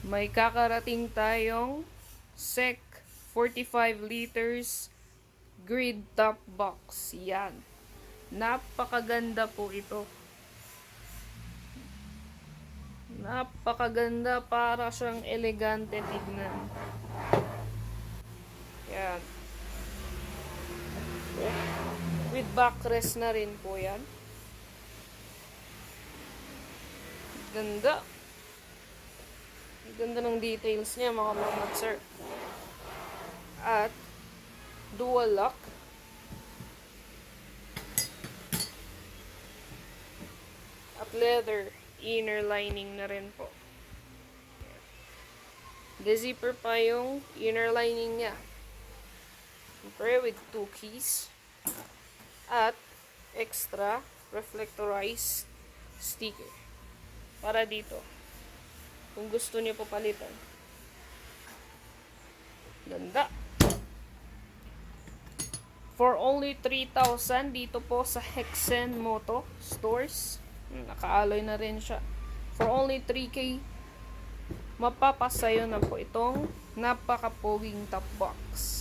May kakarating tayong SEC 45 liters Grid Topbox. Yan. Napakaganda po ito. Napakaganda, para siyang elegante tignan. Yan. With backrest na rin po yan. Ganda. Ganda ng details niya, mga mamad sir. At dual lock. At leather inner lining na rin po. De-zipper pa yung inner lining niya. Siyempre with 2 keys. At extra reflectorized sticker. Para dito. Kung gusto niyo po palitan. Ganda. For only 3,000 dito po sa Hexen Moto Stores. Naka-alloy na rin siya. For only 3K, mapapasayo na po itong napakapoging top box.